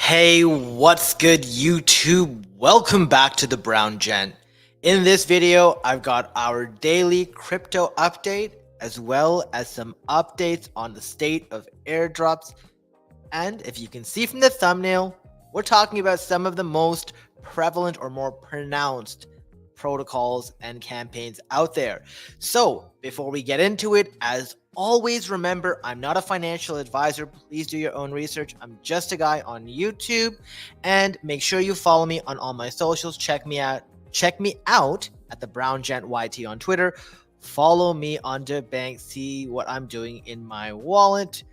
Hey, what's good YouTube? Welcome back to the Brown Gent. In this video, I've got our daily crypto update as well as some updates on the state of airdrops. And if you can see from the thumbnail, we're talking about some of the most prevalent or more pronounced protocols and campaigns out there. So before we get into it, as always, remember, I'm not a financial advisor. Please do your own research. I'm just a guy on YouTube, and make sure you follow me on all my socials. Check me out at the Brown Gent YT on Twitter. Follow me on DeBank. See what I'm doing in my wallet.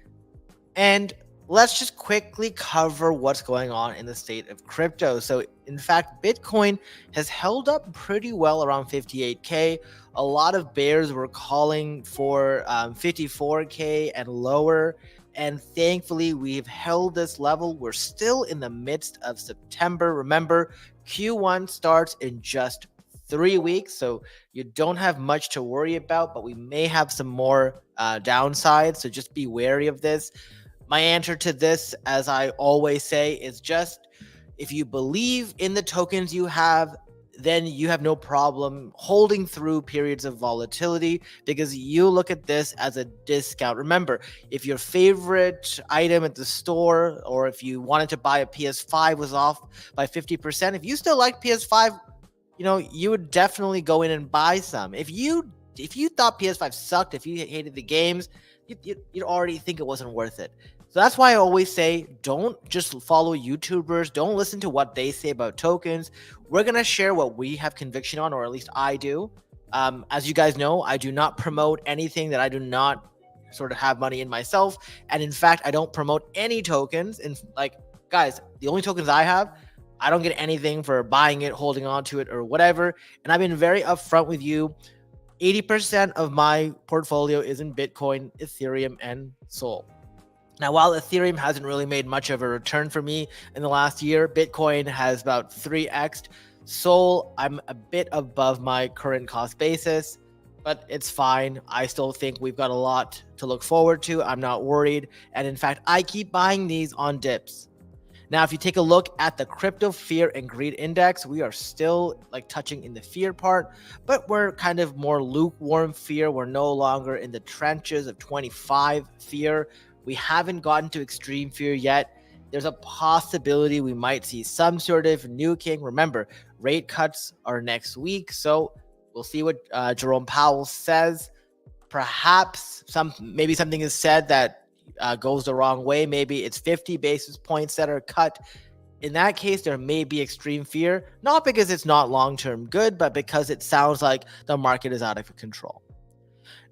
And let's just quickly cover what's going on in the state of crypto. So in fact, Bitcoin has held up pretty well around 58K. A lot of bears were calling for 54K and lower. And thankfully, we've held this level. We're still in the midst of September. Remember, Q1 starts in just 3 weeks, so you don't have much to worry about, but we may have some more downsides, so just be wary of this. My answer to this, as I always say, is just if you believe in the tokens you have, then you have no problem holding through periods of volatility because you look at this as a discount. Remember, if your favorite item at the store or if you wanted to buy a PS5 was off by 50%, if you still like PS5, you would definitely go in and buy some. If you thought PS5 sucked, if you hated the games, you'd already think it wasn't worth it. So that's why I always say, don't just follow YouTubers. Don't listen to what they say about tokens. We're going to share what we have conviction on, or at least I do. As you guys know, I do not promote anything that I do not sort of have money in myself. And in fact, I don't promote any tokens. And guys, the only tokens I have, I don't get anything for buying it, holding on to it, or whatever. And I've been very upfront with you. 80% of my portfolio is in Bitcoin, Ethereum, and Sol. Now, while Ethereum hasn't really made much of a return for me in the last year, Bitcoin has about 3x'd. Sol, I'm a bit above my current cost basis, but it's fine. I still think we've got a lot to look forward to. I'm not worried. And in fact, I keep buying these on dips. Now, if you take a look at the crypto fear and greed index, we are still touching in the fear part, but we're kind of more lukewarm fear. We're no longer in the trenches of 25 fear. We haven't gotten to extreme fear yet. There's a possibility we might see some sort of nuking. Remember, rate cuts are next week, so we'll see what Jerome Powell says. Perhaps maybe something is said that goes the wrong way. Maybe it's 50 basis points that are cut. In that case, there may be extreme fear, not because it's not long-term good, but because it sounds like the market is out of control.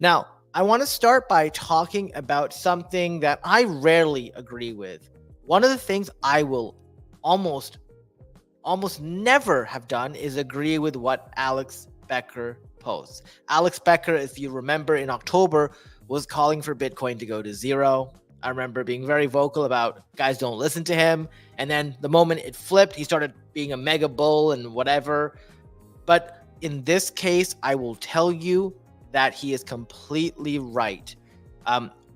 Now, I want to start by talking about something that I rarely agree with. One of the things I will almost never have done is agree with what Alex Becker posts. Alex Becker, if you remember, in October was calling for Bitcoin to go to zero. I remember being very vocal about guys don't listen to him. And then the moment it flipped, he started being a mega bull and whatever. But in this case, I will tell you that he is completely right.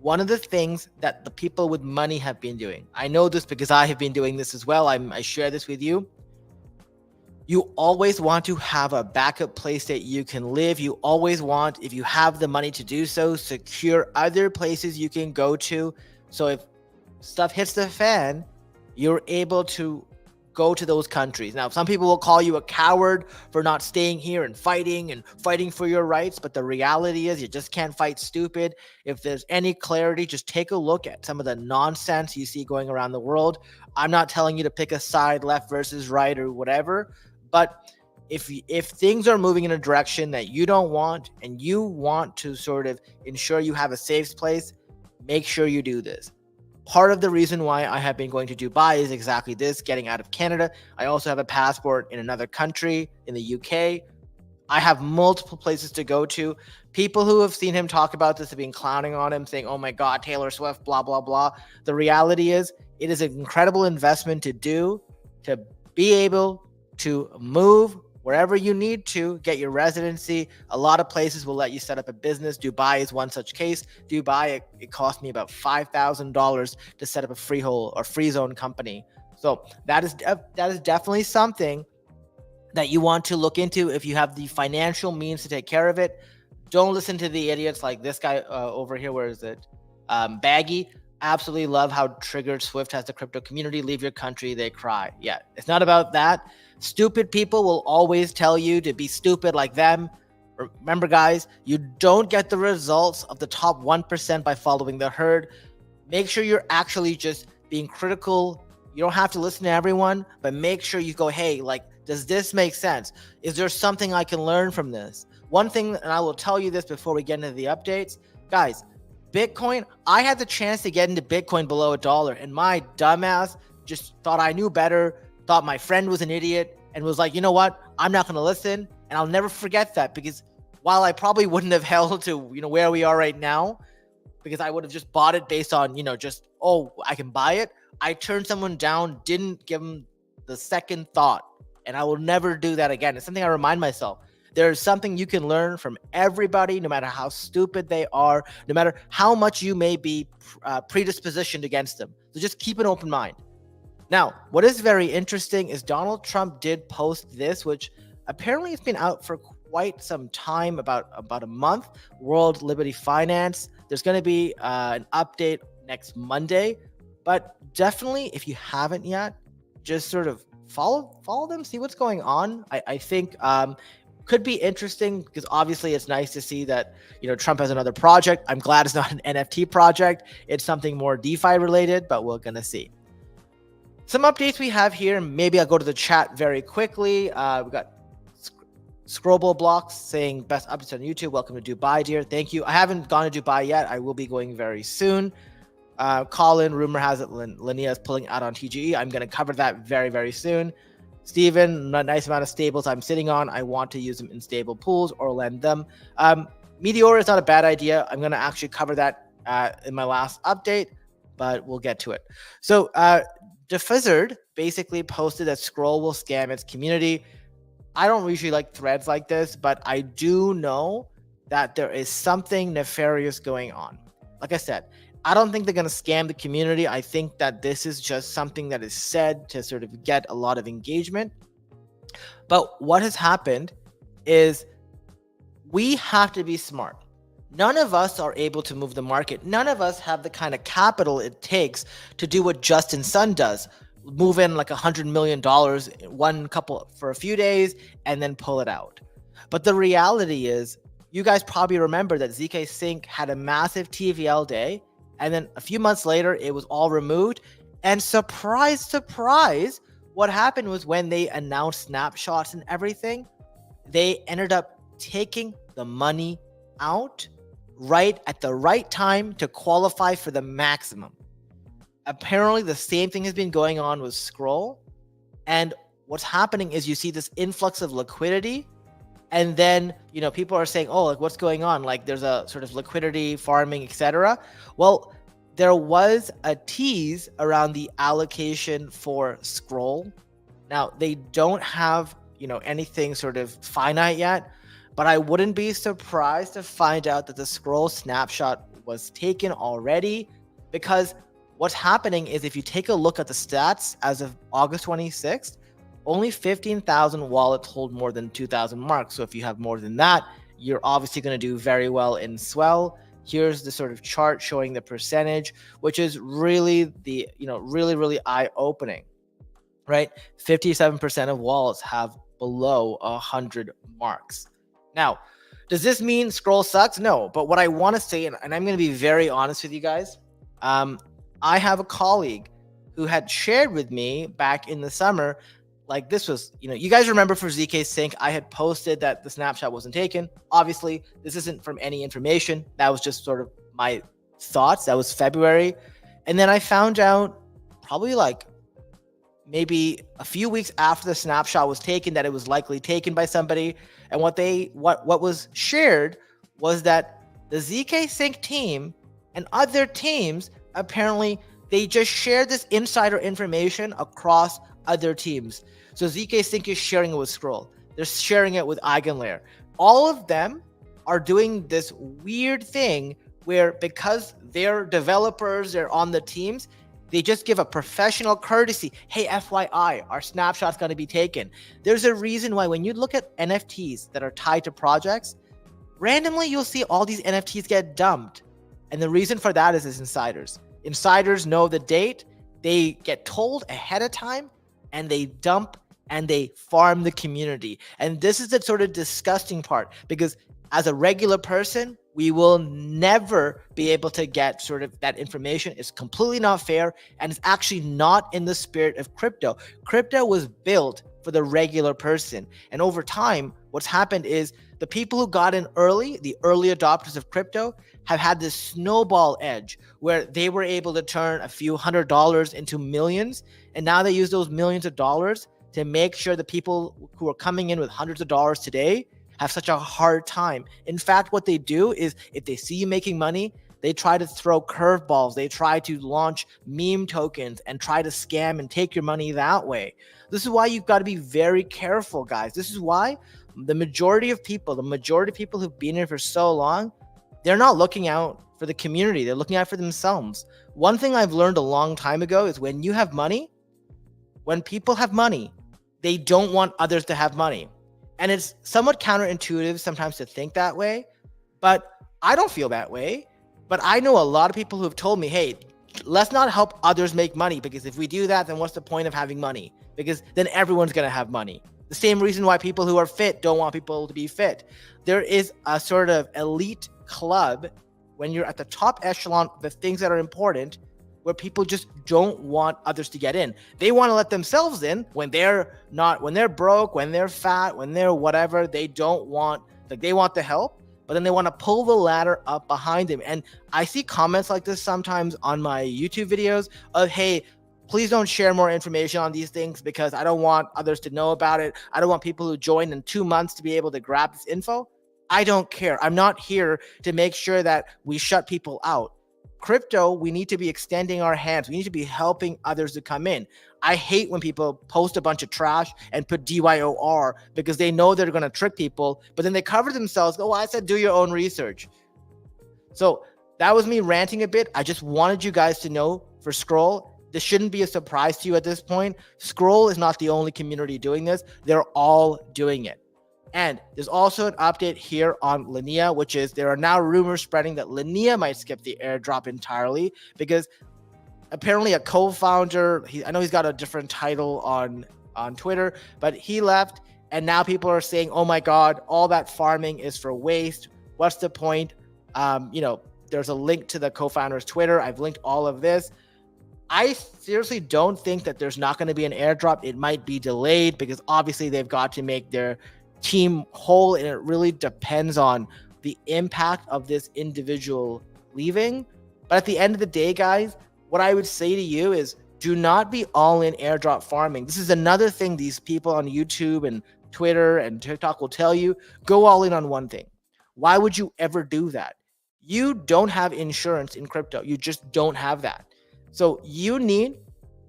One of the things that the people with money have been doing, I know this because I have been doing this as well. I share this with you. You always want to have a backup place that you can live. You always want, if you have the money to do so, secure other places you can go to. So if stuff hits the fan, you're able to go to those countries. Now, some people will call you a coward for not staying here and fighting for your rights. But the reality is you just can't fight stupid. If there's any clarity, just take a look at some of the nonsense you see going around the world. I'm not telling you to pick a side, left versus right or whatever. But if things are moving in a direction that you don't want and you want to sort of ensure you have a safe place, make sure you do this. Part of the reason why I have been going to Dubai is exactly this, getting out of Canada. I also have a passport in another country, in the UK. I have multiple places to go to. People who have seen him talk about this have been clowning on him, saying, oh my God, Taylor Swift, blah, blah, blah. The reality is it is an incredible investment to do, to be able to move wherever you need to get your residency. A lot of places will let you set up a business. Dubai is one such case. Dubai, it cost me about $5,000 to set up a freehold or free zone company. So that is definitely something that you want to look into if you have the financial means to take care of it. Don't listen to the idiots like this guy over here. Where is it? Baggy. Absolutely love how triggered Swift has the crypto community. Leave your country, they cry. Yeah, it's not about that. Stupid people will always tell you to be stupid like them. Remember, guys, you don't get the results of the top 1% by following the herd. Make sure you're actually just being critical. You don't have to listen to everyone, but make sure you go, hey, like, does this make sense? Is there something I can learn from this? One thing, and I will tell you this before we get into the updates, guys, Bitcoin, I had the chance to get into Bitcoin below $1, and my dumbass just thought I knew better, thought my friend was an idiot, and was like, you know what? I'm not going to listen. And I'll never forget that, because while I probably wouldn't have held to, where we are right now, because I would have just bought it based on, just, oh, I can buy it. I turned someone down, didn't give them the second thought, and I will never do that again. It's something I remind myself. There's something you can learn from everybody, no matter how stupid they are, no matter how much you may be predispositioned against them. So just keep an open mind. Now, what is very interesting is Donald Trump did post this, which apparently it's been out for quite some time, about a month. World Liberty Finance. There's going to be an update next Monday, but definitely if you haven't yet, just sort of follow them, see what's going on. I think could be interesting, because obviously it's nice to see that Trump has another project. I'm glad it's not an NFT project. It's something more DeFi related, but we're gonna see. Some updates we have here. Maybe I'll go to the chat very quickly. We got Scroble Blocks saying best updates on YouTube. Welcome to Dubai, dear. Thank you. I haven't gone to Dubai yet. I will be going very soon. Colin, rumor has it Linea is pulling out on TGE. I'm going to cover that very, very soon. Steven, a nice amount of stables I'm sitting on. I want to use them in stable pools or lend them. Meteora is not a bad idea. I'm going to actually cover that in my last update, but we'll get to it. So DeFizzard basically posted that SCRL will scam its community. I don't usually like threads like this, but I do know that there is something nefarious going on. Like I said, I don't think they're going to scam the community. I think that this is just something that is said to sort of get a lot of engagement. But what has happened is we have to be smart. None of us are able to move the market. None of us have the kind of capital it takes to do what Justin Sun does. Move in like $100 million, one couple for a few days, and then pull it out. But the reality is, you guys probably remember that ZK Sync had a massive TVL day, and then a few months later, it was all removed. And surprise, surprise, what happened was when they announced snapshots and everything, they ended up taking the money out right at the right time to qualify for the maximum. Apparently, the same thing has been going on with SCRL. And what's happening is you see this influx of liquidity. And then, people are saying, oh, like, what's going on? Like, there's a sort of liquidity farming, etc. Well, there was a tease around the allocation for SCRL. Now, they don't have, anything sort of finite yet, but I wouldn't be surprised to find out that the SCRL snapshot was taken already, because what's happening is, if you take a look at the stats as of August 26th, only 15,000 wallets hold more than 2,000 marks. So if you have more than that, you're obviously going to do very well in Swell. Here's the sort of chart showing the percentage, which is really really eye-opening, right? 57% of wallets have below 100 marks. Now, does this mean SCRL sucks? No, but what I want to say, and I'm going to be very honest with you guys, I have a colleague who had shared with me back in the summer, like, this was, you guys remember for ZK Sync, I had posted that the snapshot wasn't taken. Obviously, this isn't from any information. That was just sort of my thoughts. That was February. And then I found out probably like maybe a few weeks after the snapshot was taken that it was likely taken by somebody. And what was shared was that the ZK Sync team and other teams, apparently they just shared this insider information across other teams. So ZK Sync is sharing it with SCRL. They're sharing it with Eigenlayer. All of them are doing this weird thing where, because they're developers, they're on the teams, They just give a professional courtesy. Hey, FYI, our snapshot's going to be taken. There's a reason why when you look at NFTs that are tied to projects, randomly you'll see all these NFTs get dumped. And the reason for that is insiders. Insiders know the date, they get told ahead of time, and they dump and they farm the community. And this is the sort of disgusting part, because as a regular person, we will never be able to get sort of that information. It's completely not fair, and it's actually not in the spirit of crypto. Crypto was built for the regular person. And over time, what's happened is the people who got in early, the early adopters of crypto, have had this snowball edge where they were able to turn a few $100s into millions. And now they use those millions of dollars to make sure the people who are coming in with hundreds of dollars today have such a hard time. In fact, what they do is if they see you making money, they try to throw curveballs. They try to launch meme tokens and try to scam and take your money that way. This is why you've got to be very careful, guys. This is why the majority of people who've been here for so long, they're not looking out for the community. They're looking out for themselves. One thing I've learned a long time ago is when you have money, when people have money, they don't want others to have money. And it's somewhat counterintuitive sometimes to think that way, but I don't feel that way. But I know a lot of people who have told me, hey, let's not help others make money, because if we do that, then what's the point of having money? Because then everyone's going to have money. The same reason why people who are fit don't want people to be fit. There is a sort of elite club when you're at the top echelon of the things that are important, where people just don't want others to get in. They want to let themselves in when they're broke, when they're fat, when they're whatever. They don't want, they want the help, but then they want to pull the ladder up behind them. And I see comments like this sometimes on my YouTube videos of, hey, please don't share more information on these things because I don't want others to know about it. I don't want people who join in 2 months to be able to grab this info. I don't care. I'm not here to make sure that we shut people out. Crypto, we need to be extending our hands. We need to be helping others to come in. I hate when people post a bunch of trash and put DYOR because they know they're going to trick people, but then they cover themselves. Oh, I said do your own research. So that was me ranting a bit. I just wanted you guys to know for Scroll, this shouldn't be a surprise to you at this point. Scroll is not the only community doing this. They're all doing it. And there's also an update here on Linea, which is there are now rumors spreading that Linea might skip the airdrop entirely because apparently a co-founder, I know he's got a different title on Twitter, but he left. And now people are saying, oh my God, all that farming is for waste. What's the point? There's a link to the co-founder's Twitter. I've linked all of this. I seriously don't think that there's not going to be an airdrop. It might be delayed because obviously they've got to make their team whole, and it really depends on the impact of this individual leaving. But at the end of the day, guys, what I would say to you is do not be all in airdrop farming. This is another thing these people on YouTube and Twitter and TikTok will tell you. Go all in on one thing. Why would you ever do that? You don't have insurance in crypto. You just don't have that. So you need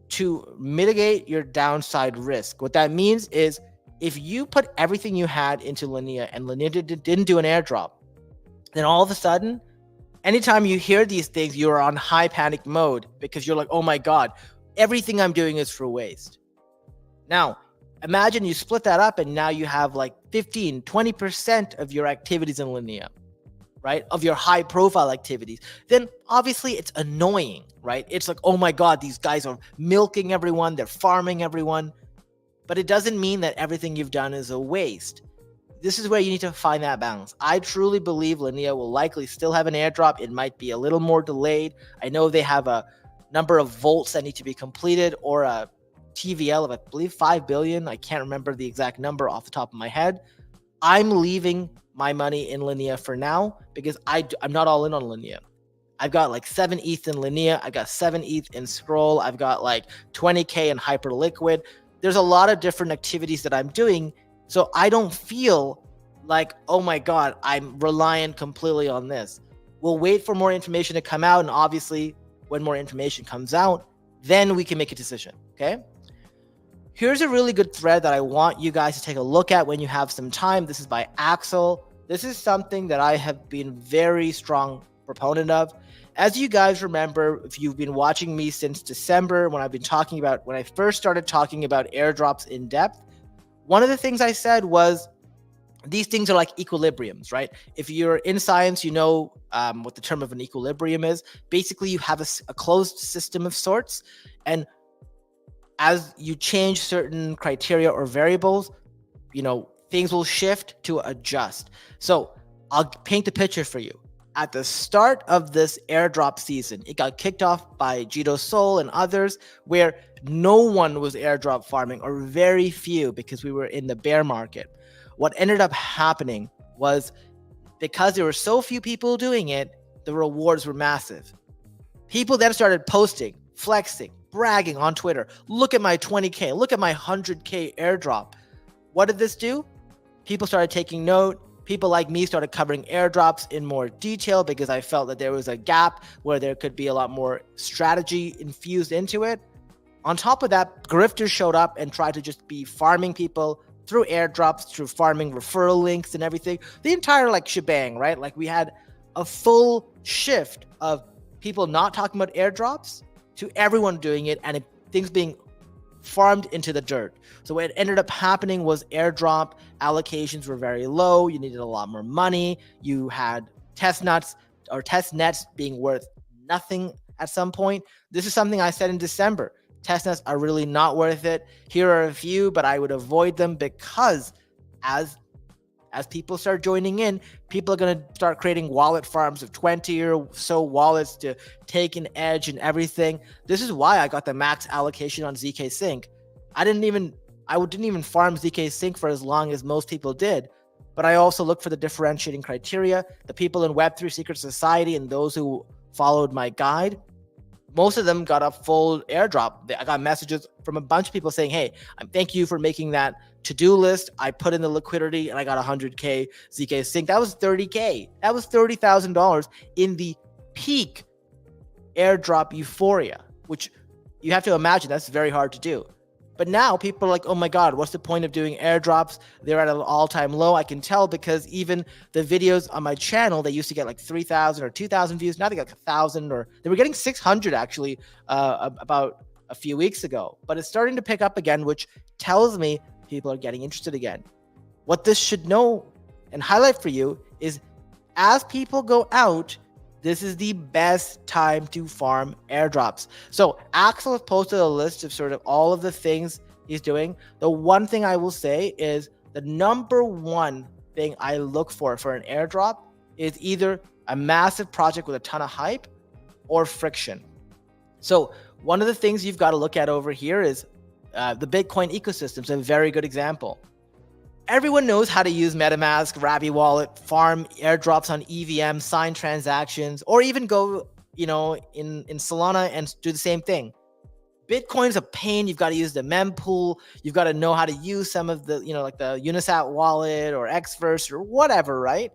to mitigate your downside risk. What that means is if you put everything you had into Linea and Linea didn't do an airdrop, then all of a sudden, anytime you hear these things, you're on high panic mode because you're like, oh my God, everything I'm doing is for waste. Now, imagine you split that up and now you have like 15, 20% of your activities in Linea, right? Of your high profile activities. Then obviously it's annoying, right? It's like, oh my God, these guys are milking everyone. They're farming everyone. But it doesn't mean that everything you've done is a waste. This is where you need to find that balance. I truly believe Linea will likely still have an airdrop. It might be a little more delayed. I know they have a number of volts that need to be completed or a TVL of, I believe, 5 billion. I can't remember the exact number off the top of my head. I'm leaving my money in Linea for now because I'm not all in on Linea. I've got like 7 ETH in Linea. I've got 7 ETH in Scroll. I've got like 20K in Hyperliquid. There's a lot of different activities that I'm doing. So I don't feel like, oh my God, I'm reliant completely on this. We'll wait for more information to come out. And obviously when more information comes out, then we can make a decision. Okay. Here's a really good thread that I want you guys to take a look at when you have some time. This is by Axel. This is something that I have been very strong proponent of. as you guys remember, if you've been watching me since December, when I first started talking about airdrops in depth, one of the things I said was these things are like equilibriums, right? If you're in science, you know what the term of an equilibrium is. Basically, you have a closed system of sorts, and as you change certain criteria or variables, things will shift to adjust. So I'll paint the picture for you. At the start of this airdrop season, it got kicked off by Jito Sol and others, where no one was airdrop farming, or very few, because we were in the bear market. What ended up happening was, because there were so few people doing it, the rewards were massive. People then started posting, flexing, bragging on Twitter. Look at my 20K, look at my 100K airdrop. What did this do? People started taking note. People like me started covering airdrops in more detail because I felt that there was a gap where there could be a lot more strategy infused into it. On top of that, grifters showed up and tried to just be farming people through airdrops, through farming referral links and everything. The entire shebang, right? We had a full shift of people not talking about airdrops to everyone doing it, and things being farmed into the dirt. So what ended up happening was airdrop allocations were very low. You needed a lot more money. You had test nets being worth nothing at some point. This is something I said in December. Test nets are really not worth it. Here are a few, but I would avoid them, because as people start joining in, people are going to start creating wallet farms of 20 or so wallets to take an edge and everything. This is why I got the max allocation on ZK Sync. I didn't even farm ZK Sync for as long as most people did, but I also looked for the differentiating criteria. The people in Web3 Secret Society and those who followed my guide, most of them got a full airdrop. I got messages from a bunch of people saying, hey, thank you for making that to-do list. I put in the liquidity and I got 100K ZK Sync. That was 30K. That was $30,000 in the peak airdrop euphoria, which you have to imagine that's very hard to do. But now people are like, oh my God, what's the point of doing airdrops? They're at an all-time low. I can tell because even the videos on my channel, they used to get 3,000 or 2,000 views. Now they got 1,000, or they were getting 600 actually about a few weeks ago. But it's starting to pick up again, which tells me people are getting interested again. What this should know and highlight for you is, as people go out, this is the best time to farm airdrops. So Axel has posted a list of sort of all of the things he's doing. The one thing I will say is the number one thing I look for an airdrop is either a massive project with a ton of hype or friction. So one of the things you've got to look at over here is the Bitcoin ecosystem is a very good example. Everyone knows how to use MetaMask, Rabby Wallet, farm airdrops on EVM, sign transactions, or even go, in Solana and do the same thing. Bitcoin's a pain. You've got to use the mempool. You've got to know how to use some of the, like the Unisat wallet or Xverse or whatever, right?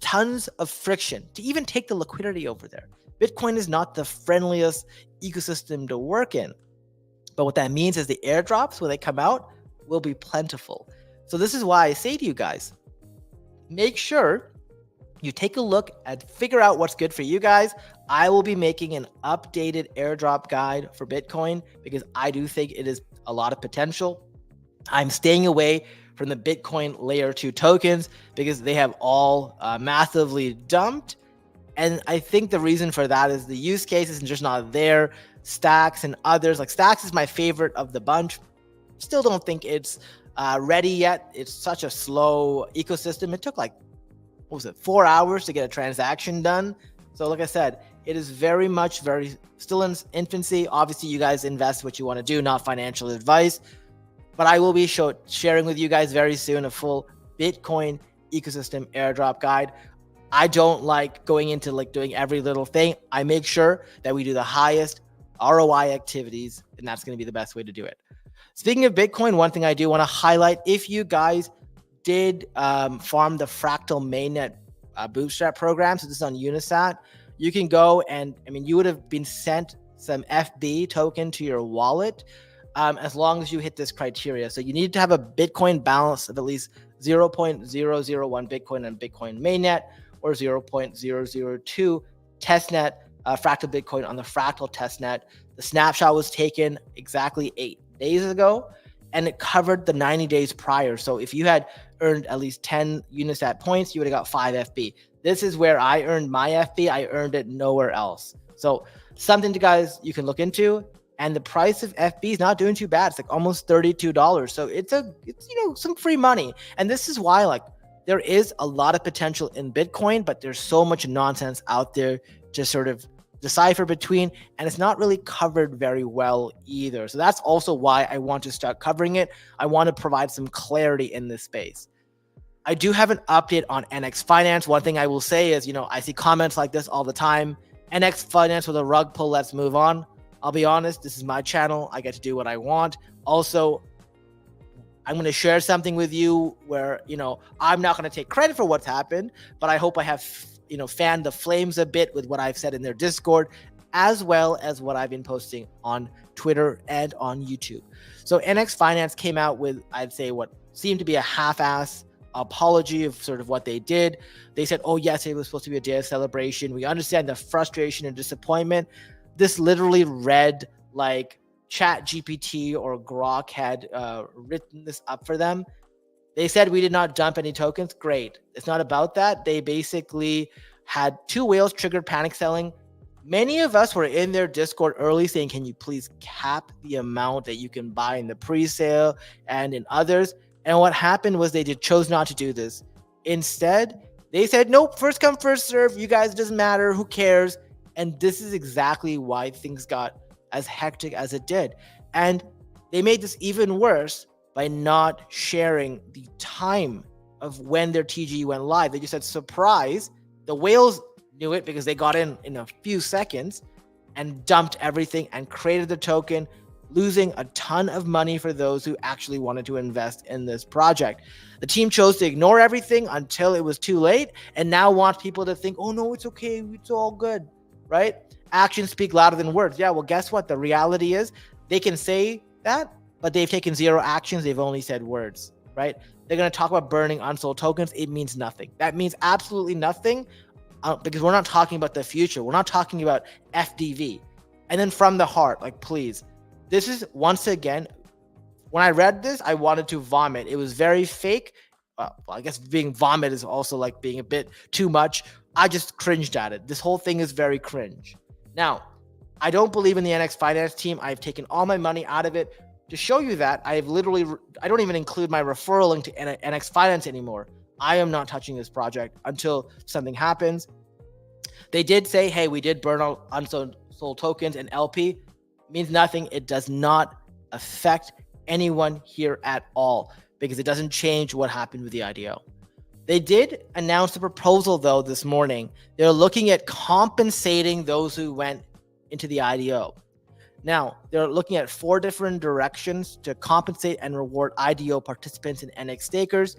Tons of friction to even take the liquidity over there. Bitcoin is not the friendliest ecosystem to work in. But what that means is the airdrops, when they come out, will be plentiful. So this is why I say to you guys, make sure you take a look and figure out what's good for you guys. I will be making an updated airdrop guide for Bitcoin because I do think it is a lot of potential. I'm staying away from the Bitcoin layer 2 tokens because they have all massively dumped. And I think the reason for that is the use case is just not there. Stacks and others, like Stacks is my favorite of the bunch. Still don't think it's ready yet. It's such a slow ecosystem. It took 4 hours to get a transaction done. So like I said, it is very still in infancy. Obviously, you guys invest what you want to do, not financial advice. But I will be sharing with you guys very soon a full Bitcoin ecosystem airdrop guide. I don't like going into doing every little thing. I make sure that we do the highest ROI activities, and that's going to be the best way to do it. Speaking of Bitcoin, one thing I do want to highlight, if you guys did farm the Fractal mainnet bootstrap program, so this is on Unisat, you can go and, you would have been sent some FB token to your wallet as long as you hit this criteria. So you need to have a Bitcoin balance of at least 0.001 Bitcoin on Bitcoin mainnet or 0.002 testnet Fractal Bitcoin on the Fractal testnet. The snapshot was taken exactly 8 days ago, and it covered the 90 days prior. So if you had earned at least 10 Unisat points, you would have got 5 FB. This is where I earned my FB. I earned it nowhere else. So something to guys you can look into. And the price of FB is not doing too bad. It's like almost $32. So it's some free money. And this is why there is a lot of potential in Bitcoin, but there's so much nonsense out there to sort of decipher between, and it's not really covered very well either. So that's also why I want to start covering it. I want to provide some clarity in this space. I do have an update on NX Finance. One thing I will say is, I see comments like this all the time. NX Finance with a rug pull, let's move on. I'll be honest, this is my channel. I get to do what I want. Also, I'm going to share something with you where, I'm not going to take credit for what's happened, but I hope I have, fanned the flames a bit with what I've said in their Discord, as well as what I've been posting on Twitter and on YouTube. So NX Finance came out with, I'd say, what seemed to be a half-ass apology of sort of what they did. They said, oh, yes, it was supposed to be a day of celebration. We understand the frustration and disappointment. This literally read like ChatGPT or Grok had written this up for them. They said we did not dump any tokens. Great. It's not about that. They basically had 2 whales triggered panic selling. Many of us were in their Discord early saying, can you please cap the amount that you can buy in the pre-sale and in others? And what happened was they chose not to do this. Instead, they said, nope, first come, first serve. You guys, it doesn't matter. Who cares? And this is exactly why things got as hectic as it did. And they made this even worse by not sharing the time of when their TG went live. They just said, surprise. The whales knew it because they got in a few seconds and dumped everything and created the token, losing a ton of money for those who actually wanted to invest in this project. The team chose to ignore everything until it was too late and now wants people to think, oh, no, it's okay. It's all good. Right? Actions speak louder than words. Yeah, well, guess what? The reality is they can say that, but they've taken 0 actions. They've only said words, right? They're going to talk about burning unsold tokens. It means nothing. That means absolutely nothing because we're not talking about the future. We're not talking about FDV. And then from the heart, please, this is once again, when I read this, I wanted to vomit. It was very fake. Well, I guess being vomit is also being a bit too much. I just cringed at it. This whole thing is very cringe. Now, I don't believe in the NX Finance team. I've taken all my money out of it. To show you that, I don't even include my referral link to NX Finance anymore. I am not touching this project until something happens. They did say, hey, we did burn out unsold tokens and LP. Means nothing. It does not affect anyone here at all because it doesn't change what happened with the IDO. They did announce a proposal, though, this morning. They're looking at compensating those who went into the IDO. Now, they're looking at 4 different directions to compensate and reward IDO participants and NX stakers.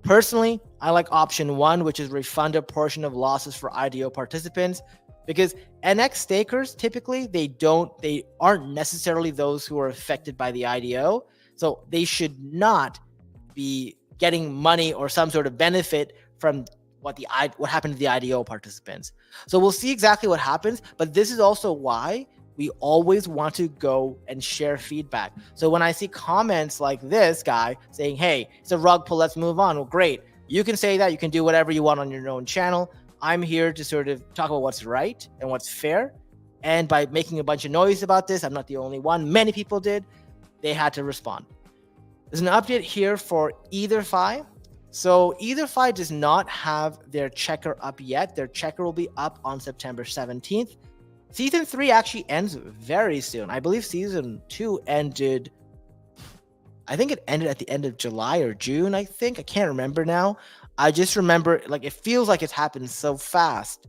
Personally, I like option 1, which is refund a portion of losses for IDO participants, because NX stakers, typically, they aren't necessarily those who are affected by the IDO. So they should not be getting money or some sort of benefit from what happened to the IDO participants. So we'll see exactly what happens, but this is also why we always want to go and share feedback. So when I see comments like this guy saying, hey, it's a rug pull, let's move on. Well, great. You can say that. You can do whatever you want on your own channel. I'm here to sort of talk about what's right and what's fair. And by making a bunch of noise about this, I'm not the only one. Many people did. They had to respond. There's an update here for ETHFI. So ETHFI does not have their checker up yet. Their checker will be up on September 17th. Season 3 actually ends very soon. I believe Season 2 ended, I think it ended at the end of July or June, I think. I can't remember now. I just remember, it feels like it's happened so fast.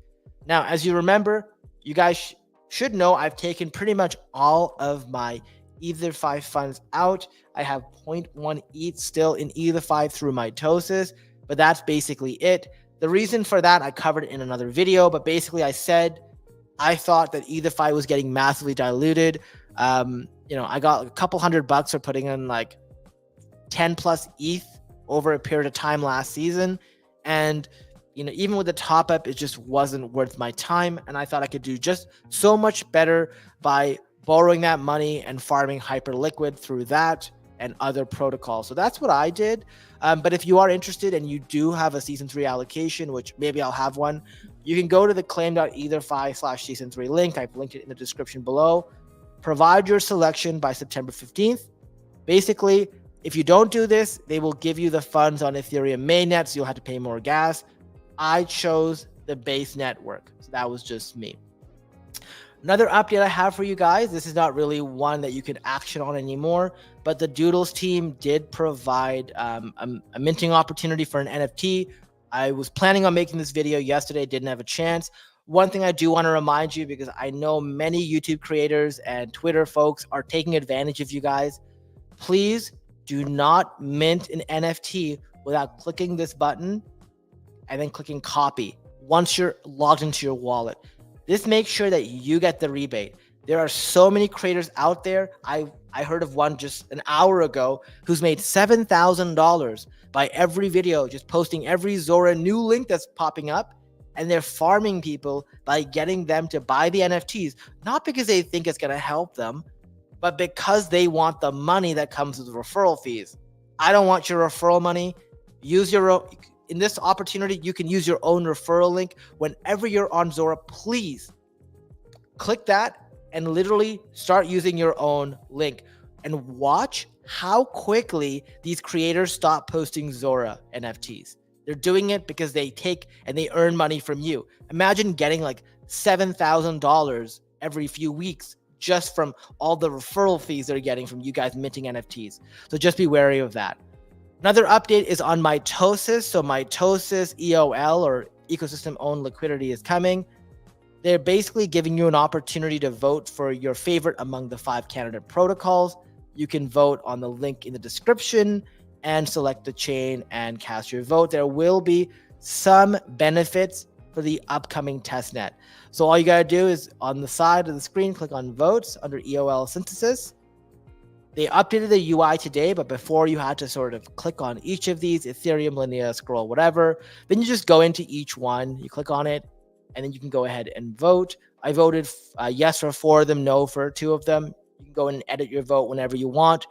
Now, as you remember, you guys should know I've taken pretty much all of my ETHFI funds out. I have 0.1 ETH still in ETHFI through Mitosis, but that's basically it. The reason for that, I covered it in another video, but basically I said I thought that ETHFI was getting massively diluted. I got a couple $100 for putting in 10 plus ETH over a period of time last season. And even with the top up, it just wasn't worth my time. And I thought I could do just so much better by borrowing that money and farming Hyperliquid through that and other protocols. So that's what I did. But if you are interested and you do have a season 3 allocation, which maybe I'll have one, you can go to the claim.ETHFI/season 3 link. I've linked it in the description below. Provide your selection by September 15th. Basically, if you don't do this, they will give you the funds on Ethereum mainnet, so you'll have to pay more gas. I chose the base network, so that was just me. Another update I have for you guys, this is not really one that you can action on anymore, but the Doodles team did provide a minting opportunity for an NFT. I was planning on making this video yesterday, didn't have a chance. One thing I do want to remind you, because I know many YouTube creators and Twitter folks are taking advantage of you guys, please do not mint an NFT without clicking this button and then clicking copy once you're logged into your wallet. This makes sure that you get the rebate. There are so many creators out there. I heard of one just an hour ago who's made $7,000 by every video, just posting every Zora new link that's popping up. And they're farming people by getting them to buy the NFTs, not because they think it's going to help them, but because they want the money that comes with referral fees. I don't want your referral money. Use your own. In this opportunity, you can use your own referral link. Whenever you're on Zora, please click that and literally start using your own link and watch how quickly these creators stop posting Zora NFTs. They're doing it because they take and they earn money from you. Imagine getting like $7,000 every few weeks just from all the referral fees they're getting from you guys minting NFTs. So just be wary of that. Another update is on Mitosis. So Mitosis EOL, or ecosystem owned liquidity, is coming. They're basically giving you an opportunity to vote for your favorite among the 5 candidate protocols. You can vote on the link in the description and select the chain and cast your vote. There will be some benefits for the upcoming testnet. So all you gotta do is on the side of the screen, click on votes under EOL synthesis. They updated the UI today, but before you had to sort of click on each of these, Ethereum, Linea, scroll, whatever. Then you just go into each one, you click on it, and then you can go ahead and vote. I voted yes for 4 of them, no for 2 of them. You can go and edit your vote whenever you want.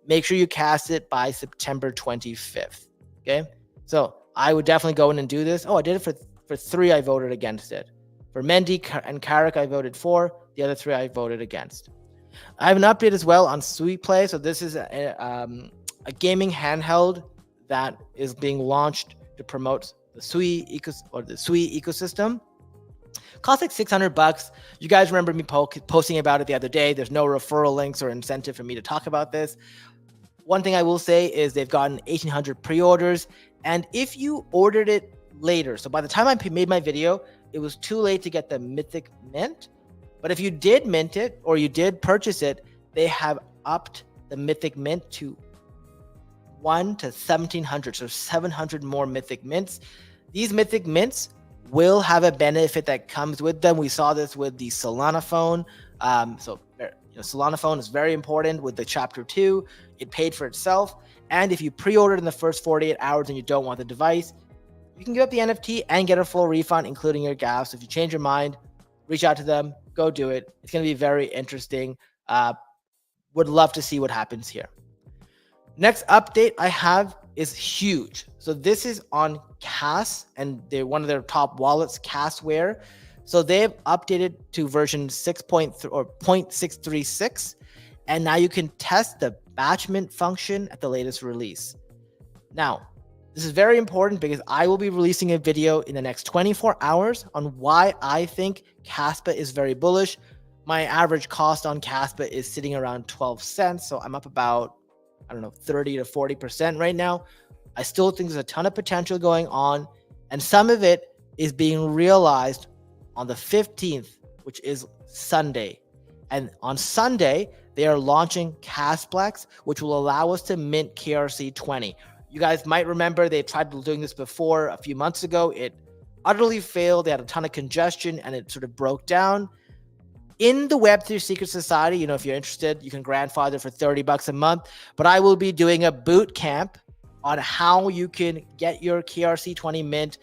Make sure you cast it by September 25th, okay? So I would definitely go in and do this. Oh, I did it for 3, I voted against it. For Mendy and Carrick, I voted for. The other 3 I voted against. I have an update as well on Sweet Play. So this is a gaming handheld that is being launched to promote the Sui ecosystem. Costs like $600. You guys remember me posting about it the other day. There's no referral links or incentive for me to talk about this. One thing I will say is they've gotten 1,800 pre-orders. And if you ordered it later, so by the time I made my video, it was too late to get the Mythic Mint. But if you did mint it or you did purchase it, they have upped the Mythic Mint to 1 to 1,700, so 700 more Mythic Mints. These Mythic Mints will have a benefit that comes with them. We saw this with the Solana phone. Solana phone is very important with the Chapter 2. It paid for itself. And if you pre-ordered in the first 48 hours and you don't want the device, you can give up the NFT and get a full refund, including your gas. So if you change your mind, reach out to them, go do it. It's going to be very interesting. Would love to see what happens here. Next update I have is huge. So this is on Cas, and they're one of their top wallets, Casware. So they've updated to version 6.3 or 0.636, and now you can test the batch mint function at the latest release. Now, this is very important because I will be releasing a video in the next 24 hours on why I think Caspa is very bullish. My average cost on Caspa is sitting around 12 cents. So I'm up about, 30 to 40% right now. I still think there's a ton of potential going on. And some of it is being realized on the 15th, which is Sunday. And on Sunday, they are launching Casplex, which will allow us to mint KRC-20. You guys might remember they tried doing this before a few months ago. It utterly failed. They had a ton of congestion and it sort of broke down. In the Web3 Secret Society, if you're interested, you can grandfather for $30 a month. But I will be doing a boot camp on how you can get your KRC-20 mint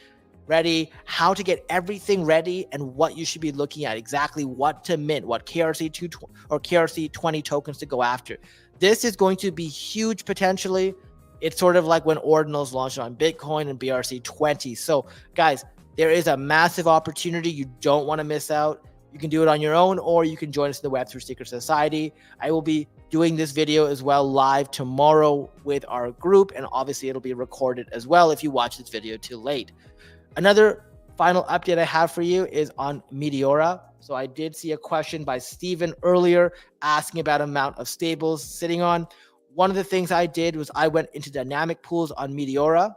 ready, how to get everything ready, and what you should be looking at, exactly what to mint, what KRC-2 or KRC-20 tokens to go after. This is going to be huge potentially. It's sort of like when ordinals launched on Bitcoin and BRC-20. So guys, there is a massive opportunity. You don't want to miss out. You can do it on your own, or you can join us in the Web3 Secret Society. I will be doing this video as well live tomorrow with our group, and obviously it'll be recorded as well if you watch this video too late. Another final update I have for you is on Meteora. So I did see a question by Steven earlier asking about amount of stables sitting on. One of the things I did was I went into dynamic pools on Meteora.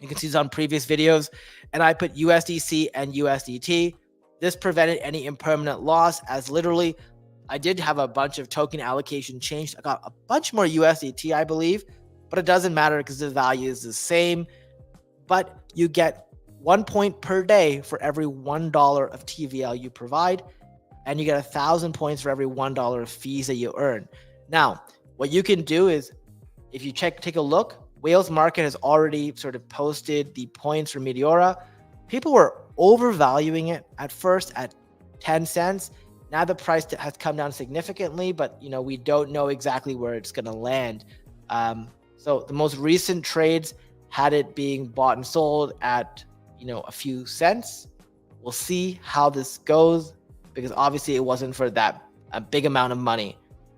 You can see this on previous videos, and I put USDC and USDT. This prevented any impermanent loss, as literally I did have a bunch of token allocation changed. I got a bunch more USDT, I believe, but it doesn't matter because the value is the same. But you get 1 point per day for every $1 of TVL you provide, and you get 1,000 points for every $1 of fees that you earn. Now, what you can do is, if you take a look, Whales Market has already sort of posted the points for Meteora. People were overvaluing it at first at 10 cents. Now the price has come down significantly, but we don't know exactly where it's going to land. So the most recent trades had it being bought and sold at a few cents. We'll see how this goes, because obviously it wasn't for a big amount of money.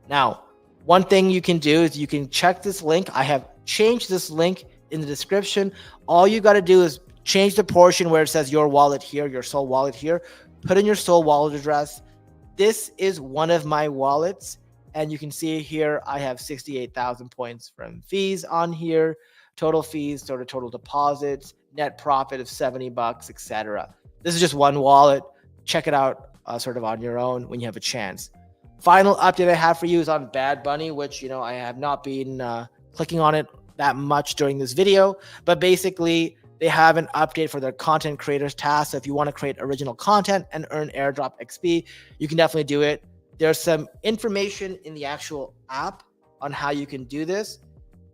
Now, one thing you can do is you can check this link. I have changed this link in the description. All you got to do is change the portion where it says your wallet here, your Sol wallet here, put in your Sol wallet address. This is one of my wallets, and you can see here I have 68,000 points from fees on here, total fees, sort of total deposits, net profit of 70 bucks, etc. This is just one wallet. Check it out sort of on your own when you have a chance. Final update I have for you is on Bad Bunny, which I have not been clicking on it that much during this video, but basically they have an update for their content creators task. So if you want to create original content and earn airdrop XP, you can definitely do it. There's some information in the actual app on how you can do this.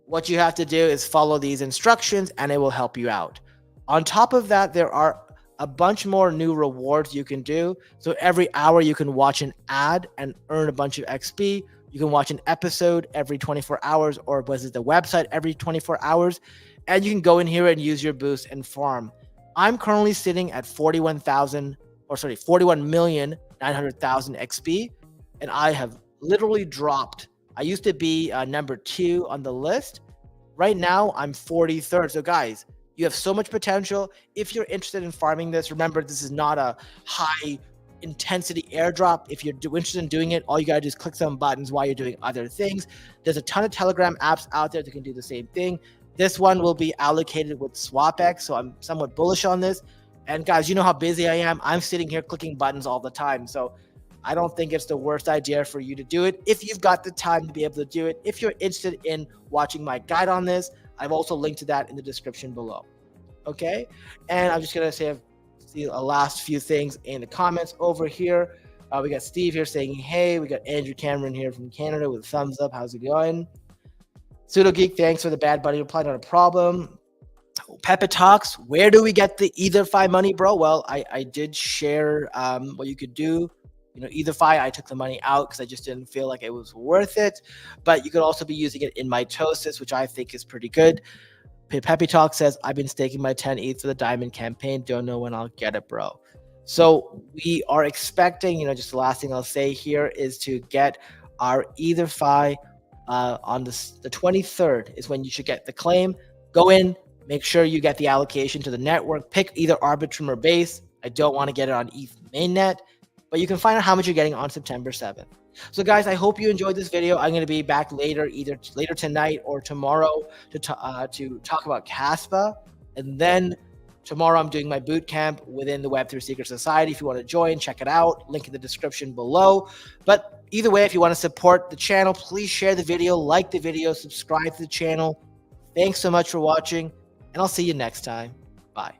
What you have to do is follow these instructions and it will help you out. On top of that, there are a bunch more new rewards you can do. So every hour you can watch an ad and earn a bunch of XP. You can watch an episode every 24 hours, or visit the website every 24 hours. And you can go in here and use your boost and farm. I'm currently sitting at 41,900,000 XP, and I have literally dropped. I used to be number 2 on the list. Right now, I'm 43rd. So guys, you have so much potential. If you're interested in farming this, remember, this is not a high intensity airdrop. If you're interested in doing it, all you gotta do is click some buttons while you're doing other things. There's a ton of Telegram apps out there that can do the same thing. This one will be allocated with SwapX, so I'm somewhat bullish on this. And guys, you know how busy I am. I'm sitting here clicking buttons all the time. So I don't think it's the worst idea for you to do it if you've got the time to be able to do it. If you're interested in watching my guide on this, I've also linked to that in the description below. Okay, and I'm just gonna say a last few things in the comments over here. We got Steve here saying hey. We got Andrew Cameron here from Canada with a thumbs up. How's it going? Pseudo Geek, thanks for the Bad Bunny reply, not a problem. Pepe Talks, where do we get the ETHFI money, bro? Well, I did share what you could do. ETHFI, I took the money out because I just didn't feel like it was worth it. But you could also be using it in Mitosis, which I think is pretty good. Pepe Talk says, I've been staking my 10 ETH for the diamond campaign. Don't know when I'll get it, bro. So we are expecting, just the last thing I'll say here is to get our ETHFI on the 23rd is when you should get the claim. Go in, make sure you get the allocation to the network. Pick either Arbitrum or Base. I don't want to get it on ETH mainnet, but you can find out how much you're getting on September 7th. So guys, I hope you enjoyed this video. I'm going to be back later, either later tonight or tomorrow to talk about Caspa. And then tomorrow I'm doing my boot camp within the Web3 Secret Society. If you want to join, check it out. Link in the description below. But either way, if you want to support the channel, please share the video, like the video, subscribe to the channel. Thanks so much for watching, and I'll see you next time. Bye.